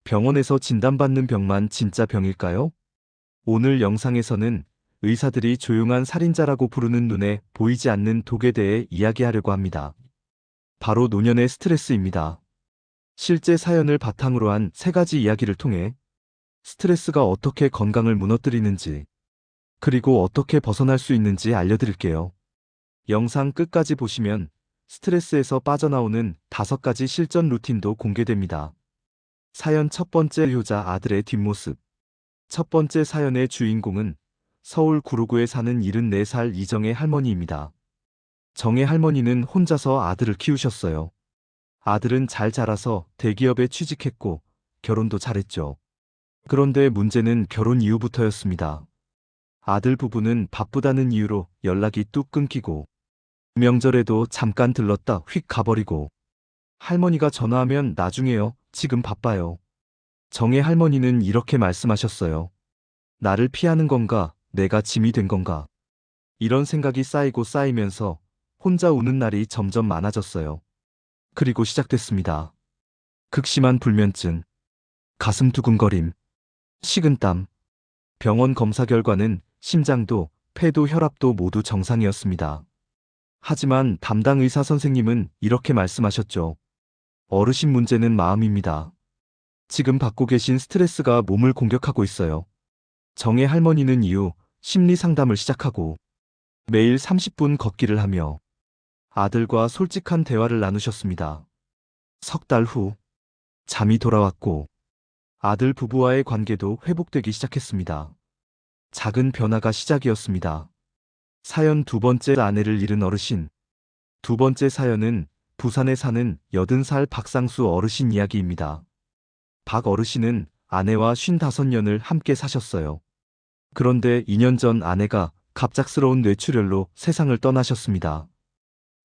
병원에서 진단받는 병만 진짜 병일까요? 오늘 영상에서는 의사들이 조용한 살인자라고 부르는 눈에 보이지 않는 독에 대해 이야기하려고 합니다. 바로 노년의 스트레스입니다. 실제 사연을 바탕으로 한 세 가지 이야기를 통해 스트레스가 어떻게 건강을 무너뜨리는지, 그리고 어떻게 벗어날 수 있는지 알려드릴게요. 영상 끝까지 보시면 스트레스에서 빠져나오는 5가지 실전 루틴도 공개됩니다. 사연 첫 번째, 효자 아들의 뒷모습. 첫 번째 사연의 주인공은 서울 구로구에 사는 74살 이정의 할머니입니다. 정의 할머니는 혼자서 아들을 키우셨어요. 아들은 잘 자라서 대기업에 취직했고 결혼도 잘했죠. 그런데 문제는 결혼 이후부터였습니다. 아들 부부는 바쁘다는 이유로 연락이 뚝 끊기고, 명절에도 잠깐 들렀다 휙 가버리고, 할머니가 전화하면 나중에요, 지금 바빠요. 정의 할머니는 이렇게 말씀하셨어요. 나를 피하는 건가, 내가 짐이 된 건가. 이런 생각이 쌓이고 쌓이면서 혼자 우는 날이 점점 많아졌어요. 그리고 시작됐습니다. 극심한 불면증, 가슴 두근거림, 식은땀. 병원 검사 결과는 심장도 폐도 혈압도 모두 정상이었습니다. 하지만 담당 의사 선생님은 이렇게 말씀하셨죠. 어르신 문제는 마음입니다. 지금 받고 계신 스트레스가 몸을 공격하고 있어요. 정의 할머니는 이후 심리 상담을 시작하고 매일 30분 걷기를 하며 아들과 솔직한 대화를 나누셨습니다. 석 달 후 잠이 돌아왔고 아들 부부와의 관계도 회복되기 시작했습니다. 작은 변화가 시작이었습니다. 사연 두 번째, 아내를 잃은 어르신. 두 번째 사연은 부산에 사는 80살 박상수 어르신 이야기입니다. 박 어르신은 아내와 55년을 함께 사셨어요. 그런데 2년 전 아내가 갑작스러운 뇌출혈로 세상을 떠나셨습니다.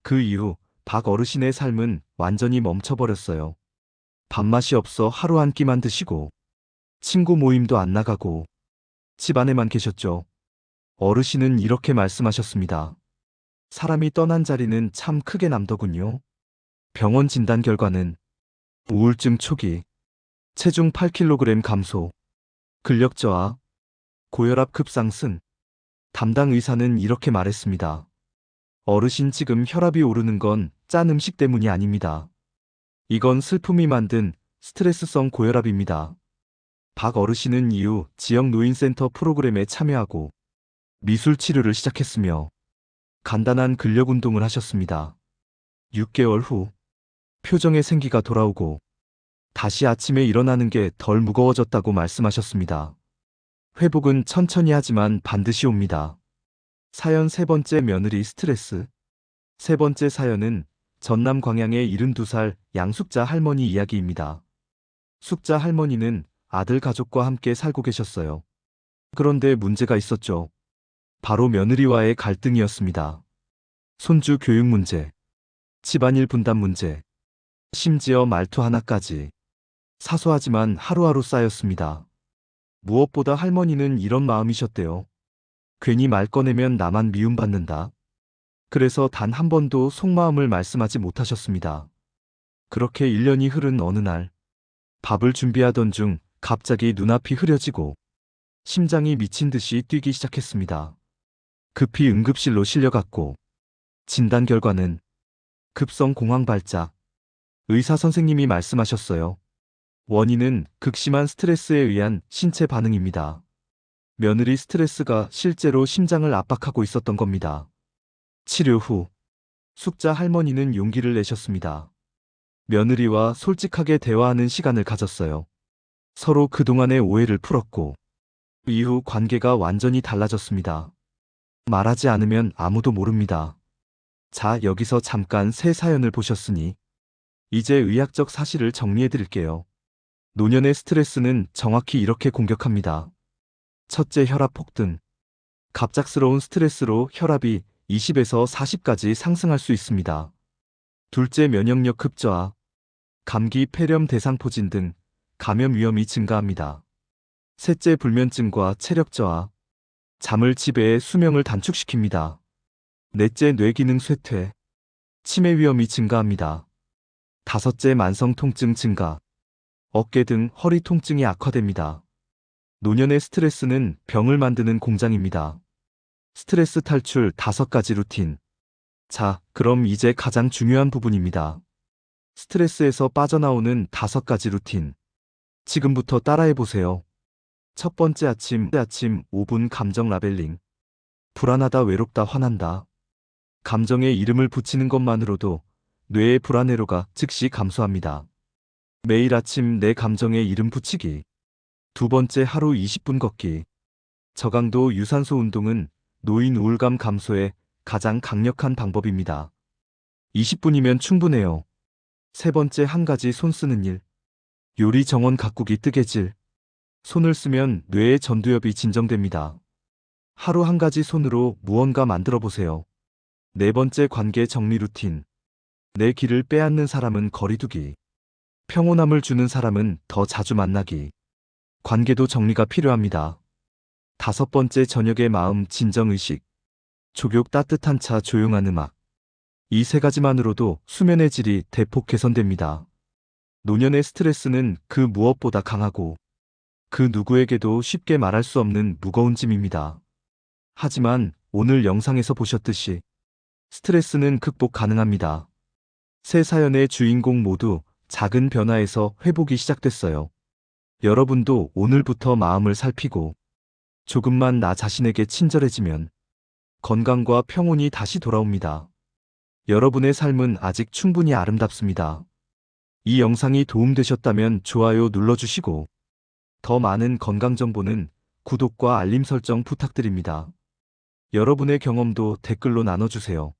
그 이후 박 어르신의 삶은 완전히 멈춰버렸어요. 밥맛이 없어 하루 한 끼만 드시고 친구 모임도 안 나가고 집 안에만 계셨죠. 어르신은 이렇게 말씀하셨습니다. 사람이 떠난 자리는 참 크게 남더군요. 병원 진단 결과는 우울증 초기, 체중 8kg 감소, 근력 저하, 고혈압 급상승. 담당 의사는 이렇게 말했습니다. 어르신 지금 혈압이 오르는 건 짠 음식 때문이 아닙니다. 이건 슬픔이 만든 스트레스성 고혈압입니다. 박 어르신은 이후 지역 노인센터 프로그램에 참여하고 미술 치료를 시작했으며 간단한 근력 운동을 하셨습니다. 6개월 후 표정에 생기가 돌아오고 다시 아침에 일어나는 게 덜 무거워졌다고 말씀하셨습니다. 회복은 천천히 하지만 반드시 옵니다. 사연 세 번째, 며느리 스트레스. 세 번째 사연은 전남 광양의 72살 양숙자 할머니 이야기입니다. 숙자 할머니는 아들 가족과 함께 살고 계셨어요. 그런데 문제가 있었죠. 바로 며느리와의 갈등이었습니다. 손주 교육 문제, 집안일 분담 문제, 심지어 말투 하나까지 사소하지만 하루하루 쌓였습니다. 무엇보다 할머니는 이런 마음이셨대요. 괜히 말 꺼내면 나만 미움받는다. 그래서 단 한 번도 속마음을 말씀하지 못하셨습니다. 그렇게 1년이 흐른 어느 날, 밥을 준비하던 중 갑자기 눈앞이 흐려지고 심장이 미친 듯이 뛰기 시작했습니다. 급히 응급실로 실려갔고 진단 결과는 급성 공황 발작. 의사 선생님이 말씀하셨어요. 원인은 극심한 스트레스에 의한 신체 반응입니다. 며느리 스트레스가 실제로 심장을 압박하고 있었던 겁니다. 치료 후 숙자 할머니는 용기를 내셨습니다. 며느리와 솔직하게 대화하는 시간을 가졌어요. 서로 그동안의 오해를 풀었고 이후 관계가 완전히 달라졌습니다. 말하지 않으면 아무도 모릅니다. 자, 여기서 잠깐 새 사연을 보셨으니 이제 의학적 사실을 정리해 드릴게요. 노년의 스트레스는 정확히 이렇게 공격합니다. 첫째, 혈압 폭등. 갑작스러운 스트레스로 혈압이 20에서 40까지 상승할 수 있습니다. 둘째, 면역력 급저하. 감기, 폐렴, 대상포진 등 감염 위험이 증가합니다. 셋째, 불면증과 체력 저하. 잠을 지배해 수명을 단축시킵니다. 넷째, 뇌기능 쇠퇴. 치매 위험이 증가합니다. 다섯째, 만성 통증 증가. 어깨 등 허리 통증이 악화됩니다. 노년의 스트레스는 병을 만드는 공장입니다. 스트레스 탈출 5가지 루틴. 자, 그럼 이제 가장 중요한 부분입니다. 스트레스에서 빠져나오는 5가지 루틴. 지금부터 따라해보세요. 첫 번째, 아침 5분 감정 라벨링. 불안하다, 외롭다, 화난다. 감정에 이름을 붙이는 것만으로도 뇌의 불안회로가 즉시 감소합니다. 매일 아침 내 감정에 이름 붙이기. 두 번째, 하루 20분 걷기. 저강도 유산소 운동은 노인 우울감 감소에 가장 강력한 방법입니다. 20분이면 충분해요. 세 번째, 한 가지 손 쓰는 일. 요리, 정원, 가꾸기, 뜨개질. 손을 쓰면 뇌의 전두엽이 진정됩니다. 하루 한 가지 손으로 무언가 만들어 보세요. 네 번째, 관계 정리 루틴. 내 길을 빼앗는 사람은 거리두기. 평온함을 주는 사람은 더 자주 만나기. 관계도 정리가 필요합니다. 다섯 번째, 저녁의 마음 진정의식. 족욕, 따뜻한 차, 조용한 음악. 이 세 가지만으로도 수면의 질이 대폭 개선됩니다. 노년의 스트레스는 그 무엇보다 강하고 그 누구에게도 쉽게 말할 수 없는 무거운 짐입니다. 하지만 오늘 영상에서 보셨듯이 스트레스는 극복 가능합니다. 세 사연의 주인공 모두 작은 변화에서 회복이 시작됐어요. 여러분도 오늘부터 마음을 살피고 조금만 나 자신에게 친절해지면 건강과 평온이 다시 돌아옵니다. 여러분의 삶은 아직 충분히 아름답습니다. 이 영상이 도움되셨다면 좋아요 눌러주시고 더 많은 건강 정보는 구독과 알림 설정 부탁드립니다. 여러분의 경험도 댓글로 나눠주세요.